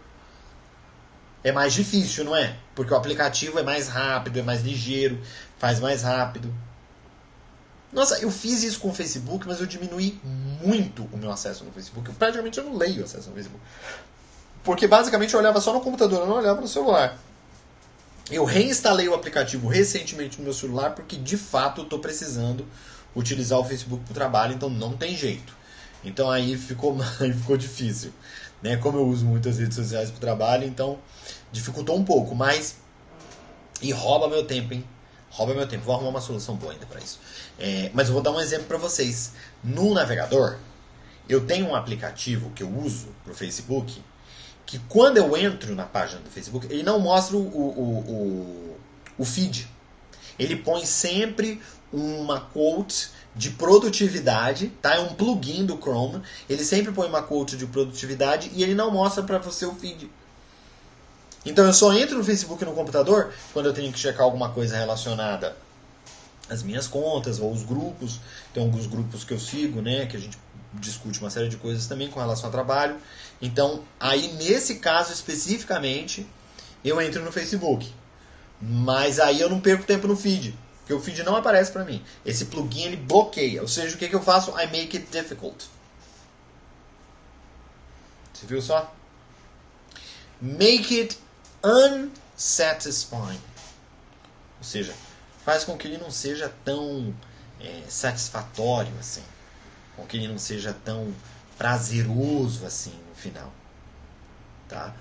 É mais difícil, não é? Porque o aplicativo é mais rápido, é mais ligeiro, faz mais rápido. Nossa, eu fiz isso com o Facebook, mas eu diminui muito o meu acesso no Facebook. Praticamente eu não leio acesso no Facebook. Porque basicamente eu olhava só no computador, eu não olhava no celular. Eu reinstalei o aplicativo recentemente no meu celular porque de fato eu estou precisando utilizar o Facebook para o trabalho, então não tem jeito. Então aí ficou difícil. Né? Como eu uso muitas redes sociais para o trabalho, então dificultou um pouco, mas... E rouba meu tempo, hein? Rouba meu tempo. Vou arrumar uma solução boa ainda para isso. Mas eu vou dar um exemplo para vocês. No navegador, eu tenho um aplicativo que eu uso para o Facebook, que quando eu entro na página do Facebook, ele não mostra o feed. Ele põe sempre uma quote de produtividade, tá? É um plugin do Chrome. Ele sempre põe uma quote de produtividade e ele não mostra para você o feed. Então eu só entro no Facebook no computador quando eu tenho que checar alguma coisa relacionada às minhas contas ou os grupos. Tem alguns grupos que eu sigo, né? Que a gente discute uma série de coisas também com relação ao trabalho. Então, aí nesse caso especificamente, eu entro no Facebook. Mas aí eu não perco tempo no feed, porque o feed não aparece para mim. Esse plugin ele bloqueia. Ou seja, o que eu faço? I make it difficult. Você viu só? Make it unsatisfying. Ou seja, faz com que ele não seja tão satisfatório assim. Com que ele não seja tão prazeroso assim no final. Tá?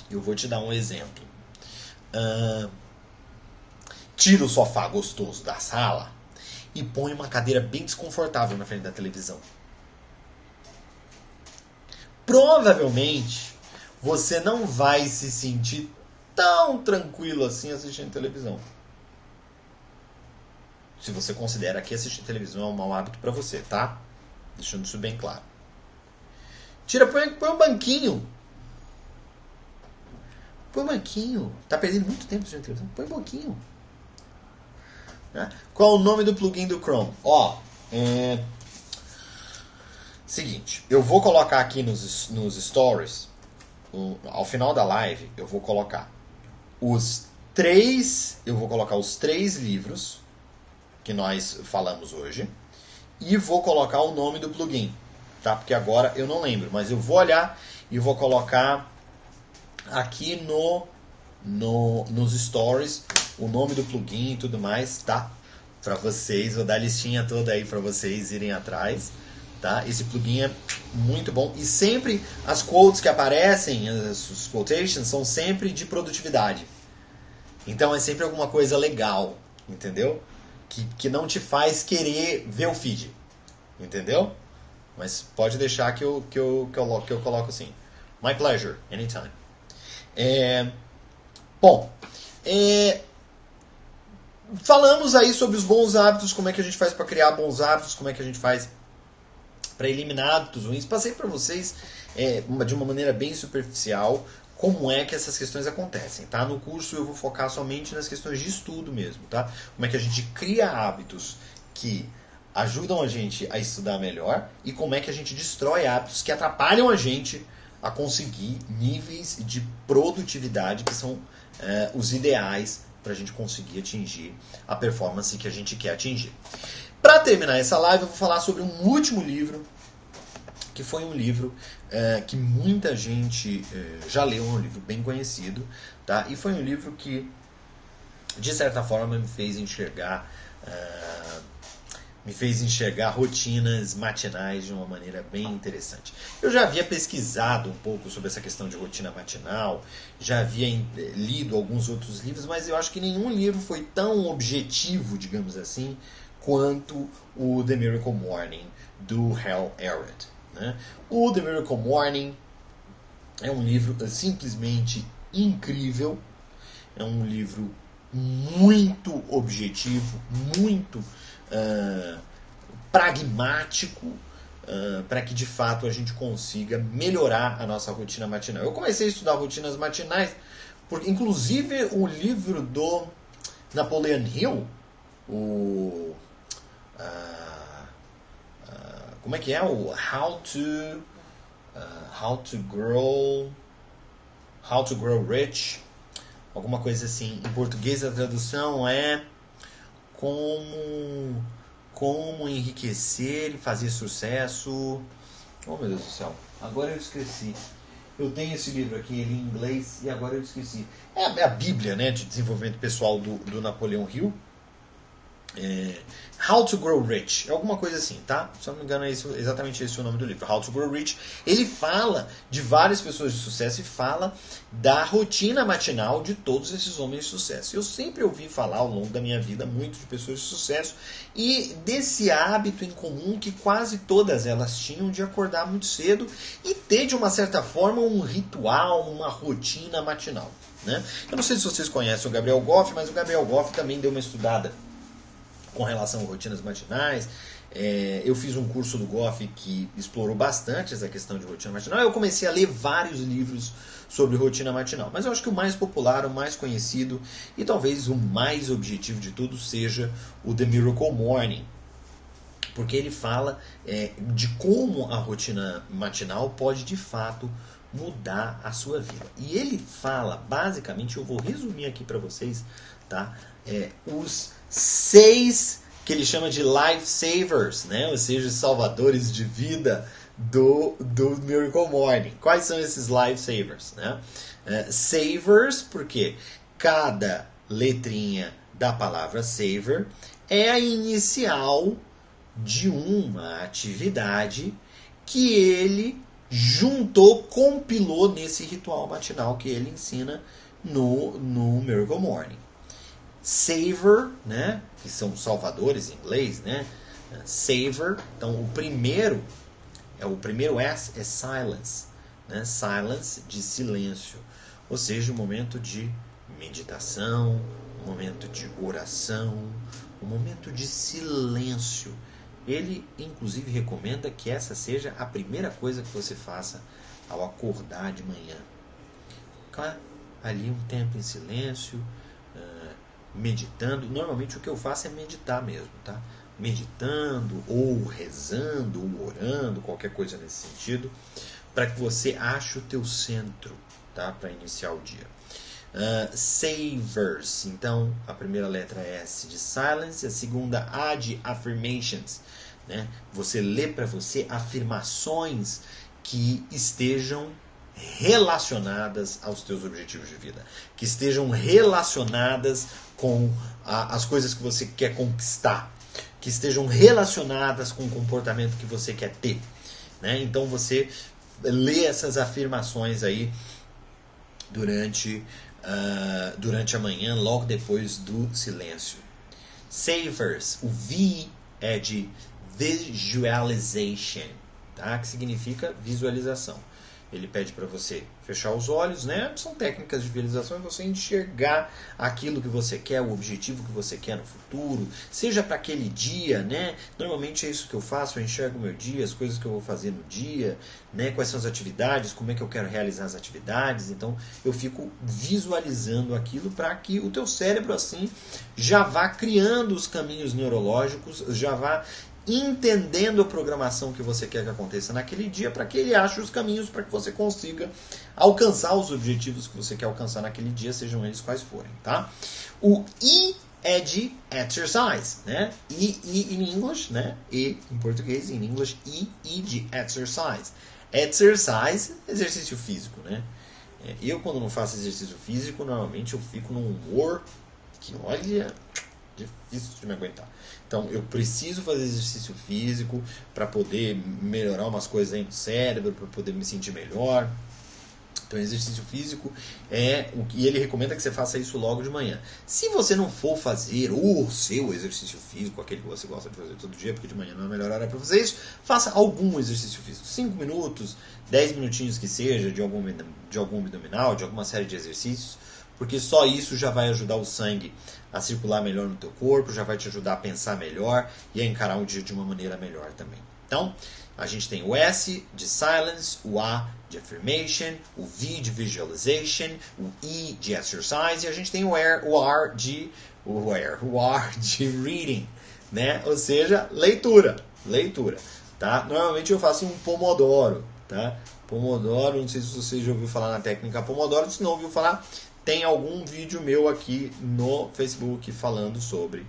Eu vou te dar um exemplo. Tira o sofá gostoso da sala e põe uma cadeira bem desconfortável na frente da televisão. Provavelmente você não vai se sentir tão tranquilo assim assistindo televisão. Se você considera que assistir televisão é um mau hábito para você, tá? Deixando isso bem claro. Põe um banquinho. Põe um banquinho. Tá perdendo muito tempo assistindo televisão? Põe um banquinho. Qual o nome do plugin do Chrome? Seguinte, eu vou colocar aqui nos stories, ao final da live, eu vou colocar os 3 livros que nós falamos hoje e vou colocar o nome do plugin, tá? Porque agora eu não lembro, mas eu vou olhar e vou colocar aqui nos stories o nome do plugin e tudo mais, tá? Para vocês, vou dar a listinha toda aí para vocês irem atrás. Tá? Esse plugin é muito bom. E sempre as quotes que aparecem, os quotations, são sempre de produtividade. Então é sempre alguma coisa legal, entendeu? Que não te faz querer ver o feed, entendeu? Mas pode deixar que eu coloco assim. My pleasure, anytime. Falamos aí sobre os bons hábitos, como é que a gente faz para criar bons hábitos, como é que a gente faz para eliminar hábitos ruins. Passei para vocês de uma maneira bem superficial como é que essas questões acontecem, tá? No curso eu vou focar somente nas questões de estudo mesmo, tá? Como é que a gente cria hábitos que ajudam a gente a estudar melhor e como é que a gente destrói hábitos que atrapalham a gente a conseguir níveis de produtividade que são os ideais para a gente conseguir atingir a performance que a gente quer atingir. Para terminar essa live, eu vou falar sobre um último livro, que foi um livro que muita gente já leu, um livro bem conhecido, tá? E foi um livro que, de certa forma, me fez enxergar rotinas matinais de uma maneira bem interessante. Eu já havia pesquisado um pouco sobre essa questão de rotina matinal, já havia lido alguns outros livros, mas eu acho que nenhum livro foi tão objetivo, digamos assim, quanto o The Miracle Morning, do Hal Elrod. Né? O The Miracle Morning é um livro simplesmente incrível, é um livro muito objetivo, muito pragmático, para que de fato a gente consiga melhorar a nossa rotina matinal. Eu comecei a estudar rotinas matinais, porque inclusive o livro do Napoleon Hill, como é que é? O How to Grow Rich, alguma coisa assim. Em português a tradução é como enriquecer e fazer sucesso. Oh, meu Deus do céu, agora eu esqueci. Eu tenho esse livro aqui ele em inglês e agora eu esqueci. É a Bíblia, né, de desenvolvimento pessoal do Napoleon Hill. How to Grow Rich, alguma coisa assim, tá? Se eu não me engano é exatamente esse o nome do livro, How to Grow Rich. Ele fala de várias pessoas de sucesso e fala da rotina matinal de todos esses homens de sucesso. Eu sempre ouvi falar ao longo da minha vida muito de pessoas de sucesso e desse hábito em comum que quase todas elas tinham de acordar muito cedo e ter de uma certa forma um ritual, uma rotina matinal, né? Eu não sei se vocês conhecem o Gabriel Goff, mas o Gabriel Goff também deu uma estudada com relação a rotinas matinais. Eu fiz um curso do Goff que explorou bastante essa questão de rotina matinal. Eu comecei a ler vários livros sobre rotina matinal, mas eu acho que o mais popular, o mais conhecido e talvez o mais objetivo de tudo seja o The Miracle Morning, porque ele fala de como a rotina matinal pode de fato mudar a sua vida. E ele fala, basicamente, eu vou resumir aqui para vocês, tá? Os 6 que ele chama de lifesavers, né? Ou seja, salvadores de vida do Miracle Morning. Quais são esses lifesavers, né? Savers, porque cada letrinha da palavra saver é a inicial de uma atividade que ele juntou, compilou nesse ritual matinal que ele ensina no Miracle Morning. Savor, né? que são salvadores em inglês, né? Savor. Então o primeiro S é silence, né? Silence, de silêncio, ou seja, um momento de meditação, um momento de oração, um momento de silêncio. Ele inclusive recomenda que essa seja a primeira coisa que você faça ao acordar de manhã. Ficar ali um tempo em silêncio, meditando. Normalmente o que eu faço é meditar mesmo, tá? Meditando, ou rezando, ou orando, qualquer coisa nesse sentido, para que você ache o teu centro, tá? Para iniciar o dia. Savors, então a primeira letra é S de silence, a segunda A de affirmations, né? Você lê para você afirmações que estejam relacionadas aos teus objetivos de vida, que estejam relacionadas com as coisas que você quer conquistar, que estejam relacionadas com o comportamento que você quer ter, né? Então você lê essas afirmações aí durante a manhã, logo depois do silêncio. Savors, o V é de visualization, tá? Que significa visualização. Ele pede para você fechar os olhos, né? São técnicas de visualização, é você enxergar aquilo que você quer, o objetivo que você quer no futuro, seja para aquele dia, né? Normalmente é isso que eu faço, eu enxergo o meu dia, as coisas que eu vou fazer no dia, né? Quais são as atividades, como é que eu quero realizar as atividades. Então eu fico visualizando aquilo para que o teu cérebro assim já vá criando os caminhos neurológicos, já vá entendendo a programação que você quer que aconteça naquele dia, para que ele ache os caminhos para que você consiga alcançar os objetivos que você quer alcançar naquele dia, sejam eles quais forem, tá? O E é de exercise, né? E in English, né? E em português, in English, E de exercise. Exercise, exercício físico, né? Eu, quando não faço exercício físico, normalmente eu fico num humor que, olha, difícil de me aguentar. Então eu preciso fazer exercício físico para poder melhorar umas coisas aí no cérebro, para poder me sentir melhor. Então exercício físico é o que ele recomenda, que você faça isso logo de manhã. Se você não for fazer o seu exercício físico, aquele que você gosta de fazer todo dia, porque de manhã não é a melhor hora para fazer isso, faça algum exercício físico. 5 minutos, 10 minutinhos que seja, de algum abdominal, de alguma série de exercícios, porque só isso já vai ajudar o sangue a circular melhor no teu corpo, já vai te ajudar a pensar melhor e a encarar o dia de uma maneira melhor também. Então, a gente tem o S de silence, o A de affirmation, o V de visualization, o E de exercise, e a gente tem o R de reading, né? Ou seja, leitura, tá? Normalmente eu faço um pomodoro, tá? Pomodoro, não sei se você já ouviu falar na técnica pomodoro, se não ouviu falar, tem algum vídeo meu aqui no Facebook falando sobre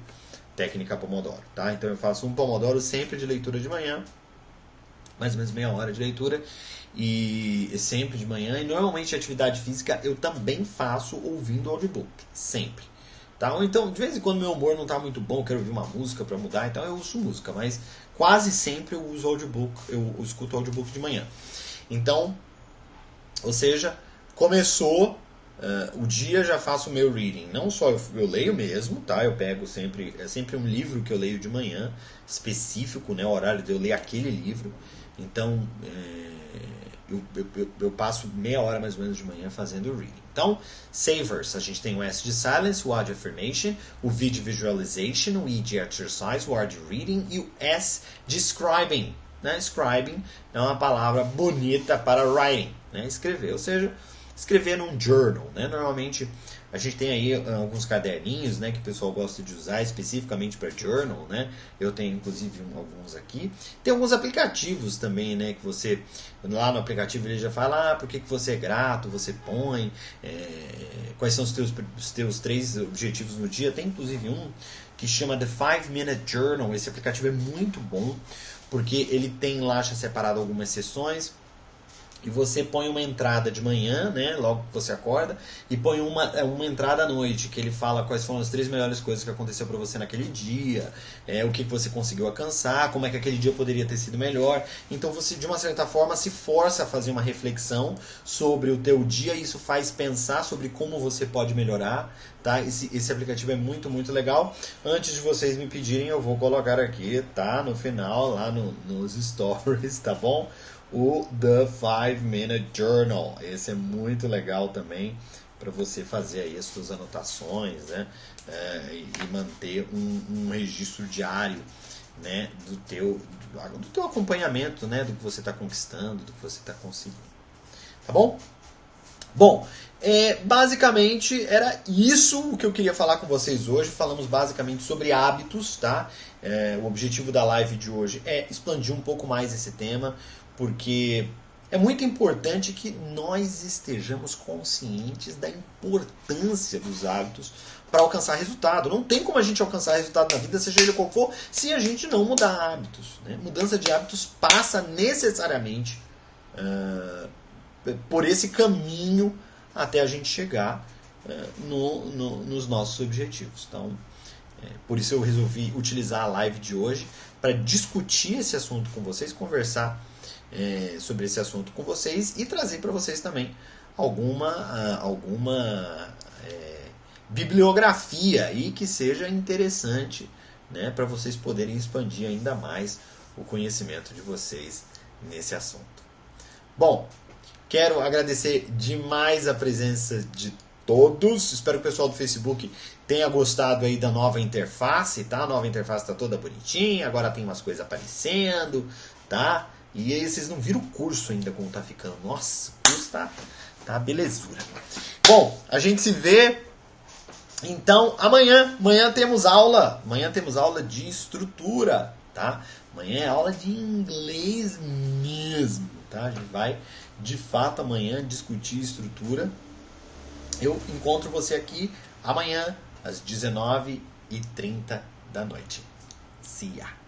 técnica pomodoro, tá? Então eu faço um pomodoro sempre de leitura de manhã, mais ou menos meia hora de leitura, e sempre de manhã. E normalmente atividade física eu também faço ouvindo audiobook, sempre, tá? Ou então, de vez em quando meu humor não tá muito bom, eu quero ouvir uma música para mudar, então eu uso música, mas quase sempre eu uso audiobook, eu escuto audiobook de manhã. Então, ou seja, começou o dia, já faço o meu reading. Não só eu leio mesmo, tá? Eu pego sempre, é sempre um livro que eu leio de manhã, específico, né? O horário de eu ler aquele livro. Então, eu passo meia hora mais ou menos de manhã fazendo o reading. Então, savors, a gente tem o S de silence, o A de affirmation, o V de visualization, o E de exercise, o R de reading e o S de scribing, né? Scribing é uma palavra bonita para writing, né? Escrever, ou seja, escrever num journal, né? Normalmente a gente tem aí alguns caderninhos, né, que o pessoal gosta de usar especificamente para journal, né? Eu tenho inclusive alguns aqui. Tem alguns aplicativos também, né, que você lá no aplicativo ele já fala por que você é grato, você põe quais são os teus 3 objetivos no dia. Tem inclusive um que chama The 5 Minute Journal. Esse aplicativo é muito bom porque ele tem lá já separado algumas seções. e você põe uma entrada de manhã, né, logo que você acorda, e põe uma entrada à noite, que ele fala quais foram as 3 melhores coisas que aconteceu para você naquele dia, o que você conseguiu alcançar, como é que aquele dia poderia ter sido melhor. Então você, de uma certa forma, se força a fazer uma reflexão sobre o teu dia, e isso faz pensar sobre como você pode melhorar. Tá? Esse aplicativo é muito, muito legal. Antes de vocês me pedirem, eu vou colocar aqui, tá? No final, lá nos stories, tá bom? O The 5-Minute Journal. Esse é muito legal também para você fazer aí as suas anotações, né? E manter um registro diário, né? do teu acompanhamento, né? Do que você está conquistando, do que você está conseguindo. Tá bom? Bom, basicamente era isso o que eu queria falar com vocês hoje. Falamos basicamente sobre hábitos, tá? O objetivo da live de hoje é expandir um pouco mais esse tema, porque é muito importante que nós estejamos conscientes da importância dos hábitos para alcançar resultado. Não tem como a gente alcançar resultado na vida, seja ele qual for, se a gente não mudar hábitos, né? Mudança de hábitos passa necessariamente por esse caminho até a gente chegar nos nossos objetivos. Então, por isso eu resolvi utilizar a live de hoje para discutir esse assunto com vocês, conversar sobre esse assunto com vocês e trazer para vocês também alguma bibliografia aí que seja interessante, né, para vocês poderem expandir ainda mais o conhecimento de vocês nesse assunto. Bom, quero agradecer demais a presença de todos. Espero que o pessoal do Facebook tenha gostado aí da nova interface, tá? A nova interface está toda bonitinha, agora tem umas coisas aparecendo, tá? E aí vocês não viram o curso ainda como tá ficando. Nossa, o curso tá belezura. Bom, a gente se vê então amanhã. Amanhã temos aula de estrutura, tá? Amanhã é aula de inglês mesmo, tá? A gente vai de fato amanhã discutir estrutura. Eu encontro você aqui amanhã às 19h30 da noite. See ya!